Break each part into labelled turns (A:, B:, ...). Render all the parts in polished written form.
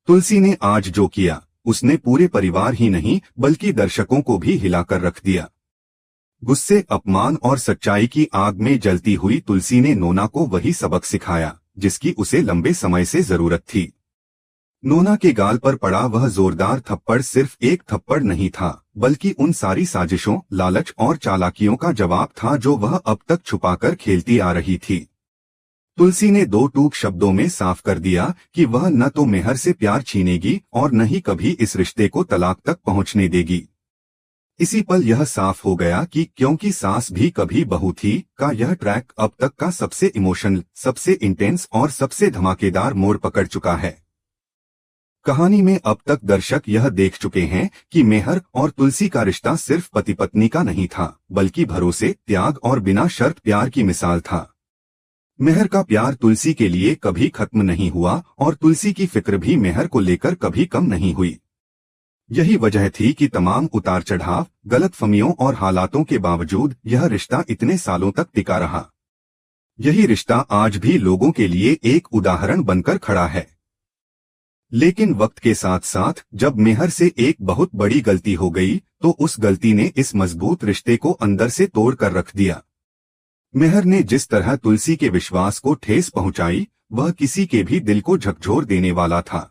A: तुलसी ने आज जो किया उसने पूरे परिवार ही नहीं बल्कि दर्शकों को भी हिलाकर रख दिया। गुस्से, अपमान और सच्चाई की आग में जलती हुई तुलसी ने नोना को वही सबक सिखाया जिसकी उसे लंबे समय से जरूरत थी। नोना के गाल पर पड़ा वह जोरदार थप्पड़ सिर्फ एक थप्पड़ नहीं था, बल्कि उन सारी साजिशों, लालच और चालाकियों का जवाब था जो वह अब तक छुपाकर खेलती आ रही थी। तुलसी ने दो टूक शब्दों में साफ कर दिया कि वह न तो मेहर से प्यार छीनेगी और न ही कभी इस रिश्ते को तलाक तक पहुंचने देगी। इसी पल यह साफ हो गया कि क्योंकि सास भी कभी बहू थी का यह ट्रैक अब तक का सबसे इमोशनल, सबसे इंटेंस और सबसे धमाकेदार मोड़ पकड़ चुका है। कहानी में अब तक दर्शक यह देख चुके हैं कि मेहर और तुलसी का रिश्ता सिर्फ पति पत्नी का नहीं था, बल्कि भरोसे, त्याग और बिना शर्त प्यार की मिसाल था। मेहर का प्यार तुलसी के लिए कभी खत्म नहीं हुआ और तुलसी की फिक्र भी मेहर को लेकर कभी कम नहीं हुई। यही वजह थी कि तमाम उतार चढ़ाव, गलतफहमियों और हालातों के बावजूद यह रिश्ता इतने सालों तक टिका रहा। यही रिश्ता आज भी लोगों के लिए एक उदाहरण बनकर खड़ा है। लेकिन वक्त के साथ साथ जब मेहर से एक बहुत बड़ी गलती हो गई तो उस गलती ने इस मजबूत रिश्ते को अंदर से तोड़ कर रख दिया। मेहर ने जिस तरह तुलसी के विश्वास को ठेस पहुंचाई, वह किसी के भी दिल को झकझोर देने वाला था।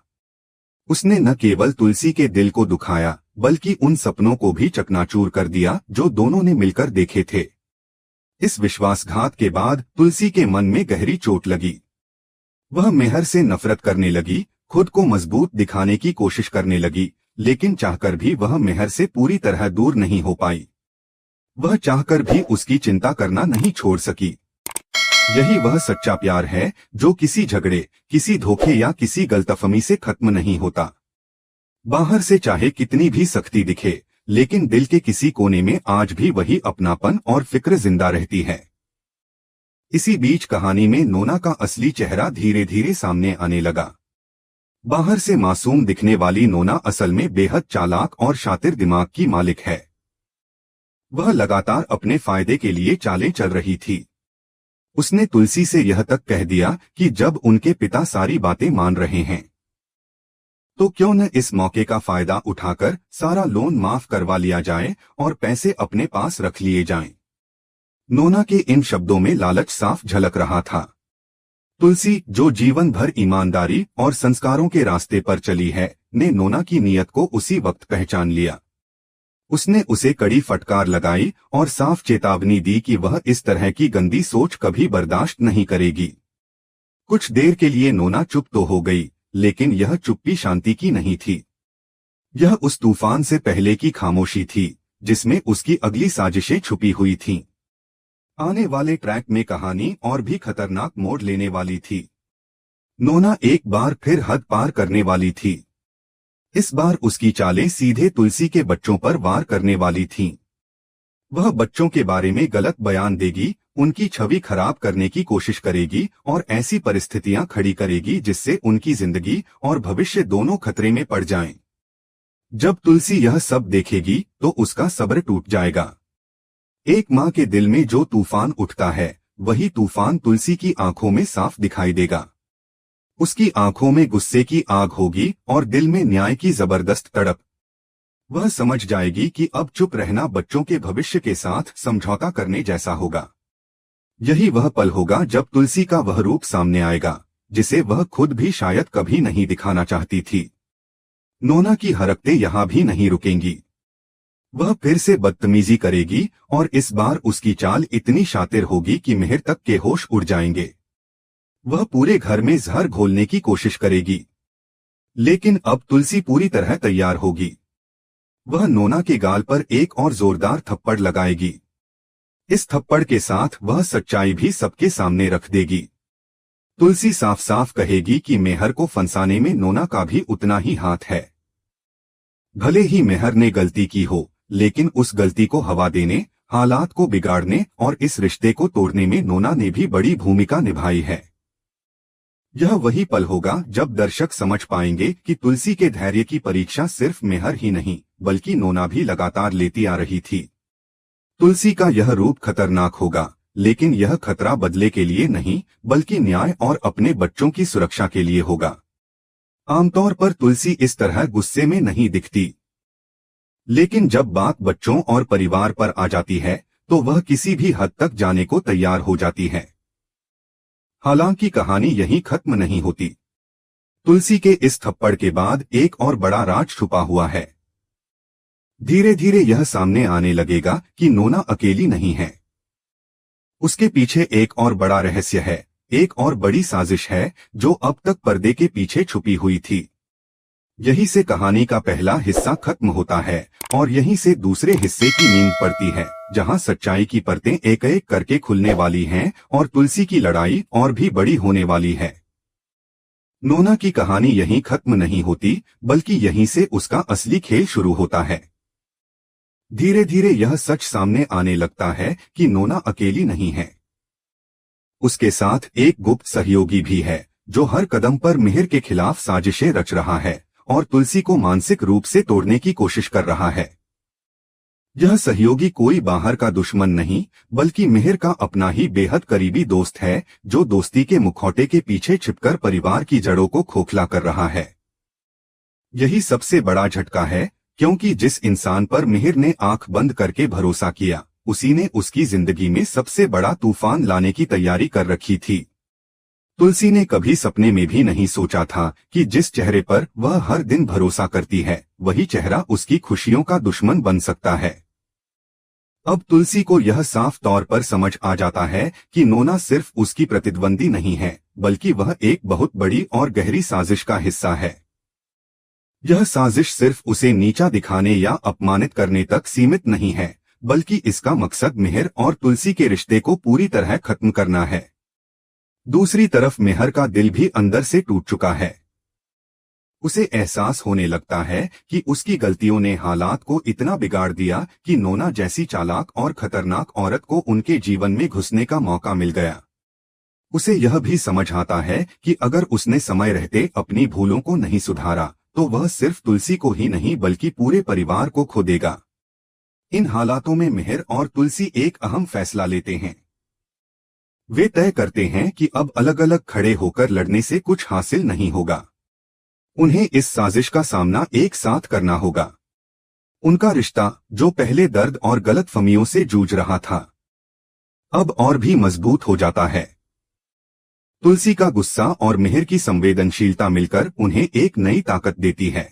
A: उसने न केवल तुलसी के दिल को दुखाया, बल्कि उन सपनों को भी चकनाचूर कर दिया जो दोनों ने मिलकर देखे थे। इस विश्वासघात के बाद तुलसी के मन में गहरी चोट लगी। वह मेहर से नफरत करने लगी, खुद को मजबूत दिखाने की कोशिश करने लगी, लेकिन चाहकर भी वह मेहर से पूरी तरह दूर नहीं हो पाई। वह चाहकर भी उसकी चिंता करना नहीं छोड़ सकी। यही वह सच्चा प्यार है जो किसी झगड़े, किसी धोखे या किसी गलतफहमी से खत्म नहीं होता। बाहर से चाहे कितनी भी सख्ती दिखे, लेकिन दिल के किसी कोने में आज भी वही अपनापन और फिक्र जिंदा रहती है। इसी बीच कहानी में नोना का असली चेहरा धीरे धीरे सामने आने लगा। बाहर से मासूम दिखने वाली नोना असल में बेहद चालाक और शातिर दिमाग की मालिक है। वह लगातार अपने फायदे के लिए चालें चल रही थी। उसने तुलसी से यह तक कह दिया कि जब उनके पिता सारी बातें मान रहे हैं तो क्यों न इस मौके का फायदा उठाकर सारा लोन माफ करवा लिया जाए और पैसे अपने पास रख लिए जाएं। नोना के इन शब्दों में लालच साफ झलक रहा था। तुलसी, जो जीवन भर ईमानदारी और संस्कारों के रास्ते पर चली है, ने नोना की नीयत को उसी वक्त पहचान लिया। उसने उसे कड़ी फटकार लगाई और साफ चेतावनी दी कि वह इस तरह की गंदी सोच कभी बर्दाश्त नहीं करेगी। कुछ देर के लिए नोना चुप तो हो गई, लेकिन यह चुप्पी शांति की नहीं थी। यह उस तूफान से पहले की खामोशी थी जिसमें उसकी अगली साजिशें छुपी हुई थीं। आने वाले ट्रैक में कहानी और भी खतरनाक मोड़ लेने वाली थी। नोना एक बार फिर हद पार करने वाली थी। इस बार उसकी चालें सीधे तुलसी के बच्चों पर वार करने वाली थीं। वह बच्चों के बारे में गलत बयान देगी, उनकी छवि खराब करने की कोशिश करेगी और ऐसी परिस्थितियां खड़ी करेगी जिससे उनकी जिंदगी और भविष्य दोनों खतरे में पड़ जाएं। जब तुलसी यह सब देखेगी तो उसका सब्र टूट जाएगा। एक माँ के दिल में जो तूफान उठता है, वही तूफान तुलसी की आंखों में साफ दिखाई देगा। उसकी आंखों में गुस्से की आग होगी और दिल में न्याय की जबरदस्त तड़प। वह समझ जाएगी कि अब चुप रहना बच्चों के भविष्य के साथ समझौता करने जैसा होगा। यही वह पल होगा जब तुलसी का वह रूप सामने आएगा जिसे वह खुद भी शायद कभी नहीं दिखाना चाहती थी। नोना की हरकतें यहाँ भी नहीं रुकेंगी। वह फिर से बदतमीजी करेगी और इस बार उसकी चाल इतनी शातिर होगी कि मेहर तक के होश उड़ जाएंगे। वह पूरे घर में जहर घोलने की कोशिश करेगी, लेकिन अब तुलसी पूरी तरह तैयार होगी। वह नोना के गाल पर एक और जोरदार थप्पड़ लगाएगी। इस थप्पड़ के साथ वह सच्चाई भी सबके सामने रख देगी। तुलसी साफ साफ कहेगी कि मेहर को फंसाने में नोना का भी उतना ही हाथ है। भले ही मेहर ने गलती की हो, लेकिन उस गलती को हवा देने, हालात को बिगाड़ने और इस रिश्ते को तोड़ने में नोना ने भी बड़ी भूमिका निभाई है। यह वही पल होगा जब दर्शक समझ पाएंगे कि तुलसी के धैर्य की परीक्षा सिर्फ मेहर ही नहीं, बल्कि नोना भी लगातार लेती आ रही थी। तुलसी का यह रूप खतरनाक होगा, लेकिन यह खतरा बदले के लिए नहीं, बल्कि न्याय और अपने बच्चों की सुरक्षा के लिए होगा। आमतौर पर तुलसी इस तरह गुस्से में नहीं दिखती, लेकिन जब बात बच्चों और परिवार पर आ जाती है तो वह किसी भी हद तक जाने को तैयार हो जाती है। हालांकि कहानी यहीं खत्म नहीं होती। तुलसी के इस थप्पड़ के बाद एक और बड़ा राज छुपा हुआ है। धीरे धीरे यह सामने आने लगेगा कि नोना अकेली नहीं है। उसके पीछे एक और बड़ा रहस्य है, एक और बड़ी साजिश है जो अब तक पर्दे के पीछे छुपी हुई थी। यहीं से कहानी का पहला हिस्सा खत्म होता है और यहीं से दूसरे हिस्से की नींद पड़ती है, जहां सच्चाई की परतें एक एक करके खुलने वाली हैं और तुलसी की लड़ाई और भी बड़ी होने वाली है। नोना की कहानी यहीं खत्म नहीं होती, बल्कि यहीं से उसका असली खेल शुरू होता है। धीरे धीरे यह सच सामने आने लगता है कि नोना अकेली नहीं है। उसके साथ एक गुप्त सहयोगी भी है जो हर कदम पर मिहिर के खिलाफ साजिशें रच रहा है और तुलसी को मानसिक रूप से तोड़ने की कोशिश कर रहा है। यह सहयोगी कोई बाहर का दुश्मन नहीं, बल्कि मिहिर का अपना ही बेहद करीबी दोस्त है, जो दोस्ती के मुखौटे के पीछे छिपकर परिवार की जड़ों को खोखला कर रहा है। यही सबसे बड़ा झटका है, क्योंकि जिस इंसान पर मिहिर ने आंख बंद करके भरोसा किया, उसी ने उसकी जिंदगी में सबसे बड़ा तूफान लाने की तैयारी कर रखी थी। तुलसी ने कभी सपने में भी नहीं सोचा था कि जिस चेहरे पर वह हर दिन भरोसा करती है, वही चेहरा उसकी खुशियों का दुश्मन बन सकता है। अब तुलसी को यह साफ तौर पर समझ आ जाता है कि नोना सिर्फ उसकी प्रतिद्वंदी नहीं है, बल्कि वह एक बहुत बड़ी और गहरी साजिश का हिस्सा है। यह साजिश सिर्फ उसे नीचा दिखाने या अपमानित करने तक सीमित नहीं है, बल्कि इसका मकसद मिहिर और तुलसी के रिश्ते को पूरी तरह खत्म करना है। दूसरी तरफ मिहिर का दिल भी अंदर से टूट चुका है। उसे एहसास होने लगता है कि उसकी गलतियों ने हालात को इतना बिगाड़ दिया कि नोना जैसी चालाक और खतरनाक औरत को उनके जीवन में घुसने का मौका मिल गया। उसे यह भी समझ आता है कि अगर उसने समय रहते अपनी भूलों को नहीं सुधारा तो वह सिर्फ तुलसी को ही नहीं बल्कि पूरे परिवार को खो देगा। इन हालातों में मिहिर और तुलसी एक अहम फैसला लेते हैं। वे तय करते हैं कि अब अलग अलग खड़े होकर लड़ने से कुछ हासिल नहीं होगा। उन्हें इस साजिश का सामना एक साथ करना होगा। उनका रिश्ता, जो पहले दर्द और गलतफहमियों से जूझ रहा था, अब और भी मजबूत हो जाता है। तुलसी का गुस्सा और मिहिर की संवेदनशीलता मिलकर उन्हें एक नई ताकत देती है।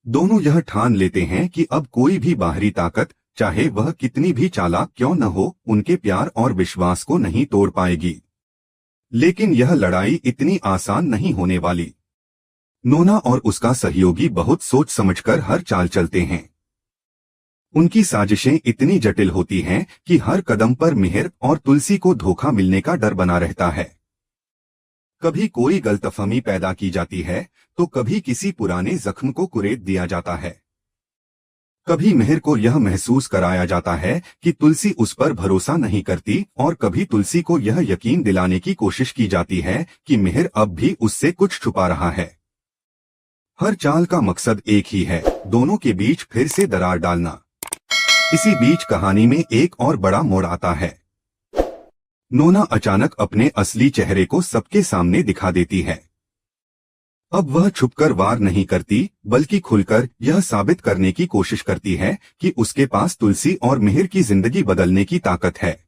A: दोनों यह ठान लेते हैं कि अब कोई भी बाहरी ताकत, चाहे वह कितनी भी चालाक क्यों न हो, उनके प्यार और विश्वास को नहीं तोड़ पाएगी। लेकिन यह लड़ाई इतनी आसान नहीं होने वाली। नोना और उसका सहयोगी बहुत सोच समझकर हर चाल चलते हैं। उनकी साजिशें इतनी जटिल होती हैं कि हर कदम पर मिहिर और तुलसी को धोखा मिलने का डर बना रहता है। कभी कोई गलतफहमी पैदा की जाती है तो कभी किसी पुराने जख्म को कुरेद दिया जाता है। कभी मिहिर को यह महसूस कराया जाता है कि तुलसी उस पर भरोसा नहीं करती और कभी तुलसी को यह यकीन दिलाने की कोशिश की जाती है कि मिहिर अब भी उससे कुछ छुपा रहा है। हर चाल का मकसद एक ही है, दोनों के बीच फिर से दरार डालना। इसी बीच कहानी में एक और बड़ा मोड़ आता है। नोना अचानक अपने असली चेहरे को सबके सामने दिखा देती है। अब वह छुपकर वार नहीं करती, बल्कि खुलकर यह साबित करने की कोशिश करती है कि उसके पास तुलसी और मिहिर की जिंदगी बदलने की ताकत है।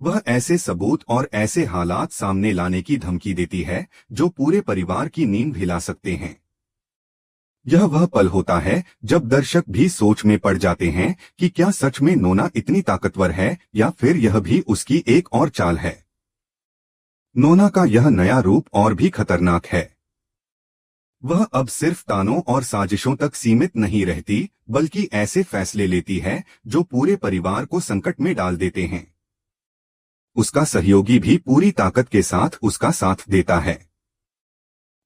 A: वह ऐसे सबूत और ऐसे हालात सामने लाने की धमकी देती है जो पूरे परिवार की नींद हिला सकते हैं। यह वह पल होता है जब दर्शक भी सोच में पड़ जाते हैं कि क्या सच में नोना इतनी ताकतवर है या फिर यह भी उसकी एक और चाल है। नोना का यह नया रूप और भी खतरनाक है। वह अब सिर्फ तानों और साजिशों तक सीमित नहीं रहती, बल्कि ऐसे फैसले लेती है जो पूरे परिवार को संकट में डाल देते हैं। उसका सहयोगी भी पूरी ताकत के साथ उसका साथ देता है।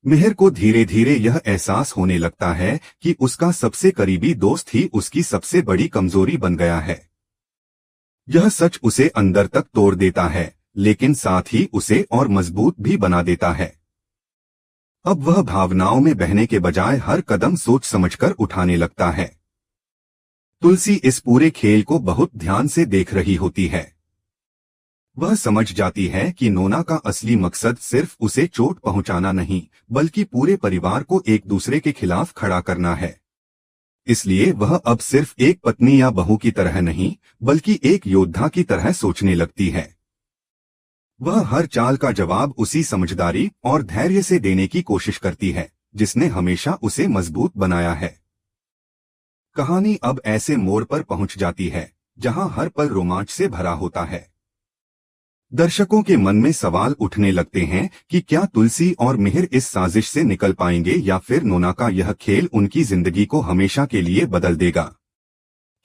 A: मिहिर को धीरे धीरे यह एहसास होने लगता है कि उसका सबसे करीबी दोस्त ही उसकी सबसे बड़ी कमजोरी बन गया है। यह सच उसे अंदर तक तोड़ देता है, लेकिन साथ ही उसे और मजबूत भी बना देता है। अब वह भावनाओं में बहने के बजाय हर कदम सोच समझकर उठाने लगता है। तुलसी इस पूरे खेल को बहुत ध्यान से देख रही होती है। वह समझ जाती है कि नोना का असली मकसद सिर्फ उसे चोट पहुंचाना नहीं, बल्कि पूरे परिवार को एक दूसरे के खिलाफ खड़ा करना है। इसलिए वह अब सिर्फ एक पत्नी या बहू की तरह नहीं, बल्कि एक योद्धा की तरह सोचने लगती है। वह हर चाल का जवाब उसी समझदारी और धैर्य से देने की कोशिश करती है जिसने हमेशा उसे मजबूत बनाया है। कहानी अब ऐसे मोड़ पर पहुंच जाती है जहां हर पल रोमांच से भरा होता है। दर्शकों के मन में सवाल उठने लगते हैं कि क्या तुलसी और मिहिर इस साजिश से निकल पाएंगे या फिर नोना का यह खेल उनकी जिंदगी को हमेशा के लिए बदल देगा।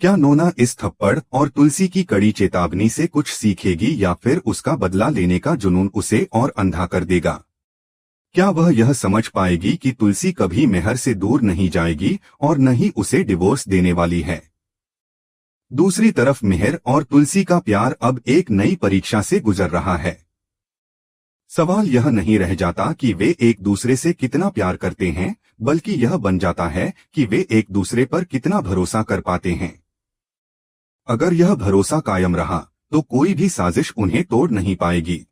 A: क्या नोना इस थप्पड़ और तुलसी की कड़ी चेतावनी से कुछ सीखेगी या फिर उसका बदला लेने का जुनून उसे और अंधा कर देगा। क्या वह यह समझ पाएगी कि तुलसी कभी मिहिर से दूर नहीं जाएगी और न ही उसे डिवोर्स देने वाली है। दूसरी तरफ मिहिर और तुलसी का प्यार अब एक नई परीक्षा से गुजर रहा है। सवाल यह नहीं रह जाता कि वे एक दूसरे से कितना प्यार करते हैं, बल्कि यह बन जाता है कि वे एक दूसरे पर कितना भरोसा कर पाते हैं। अगर यह भरोसा कायम रहा तो कोई भी साजिश उन्हें तोड़ नहीं पाएगी।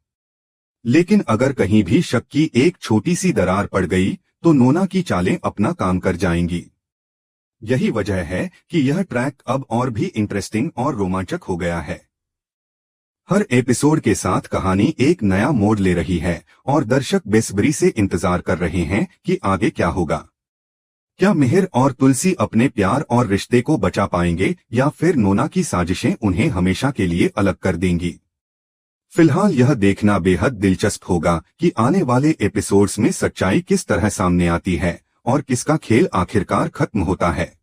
A: लेकिन अगर कहीं भी शक की एक छोटी सी दरार पड़ गई तो नोना की चालें अपना काम कर जाएंगी। यही वजह है कि यह ट्रैक अब और भी इंटरेस्टिंग और रोमांचक हो गया है। हर एपिसोड के साथ कहानी एक नया मोड़ ले रही है और दर्शक बेसब्री से इंतजार कर रहे हैं कि आगे क्या होगा। क्या मिहिर और तुलसी अपने प्यार और रिश्ते को बचा पाएंगे या फिर नोना की साजिशें उन्हें हमेशा के लिए अलग कर देंगी। फिलहाल यह देखना बेहद दिलचस्प होगा कि आने वाले एपिसोड्स में सच्चाई किस तरह सामने आती है और किसका खेल आखिरकार खत्म होता है।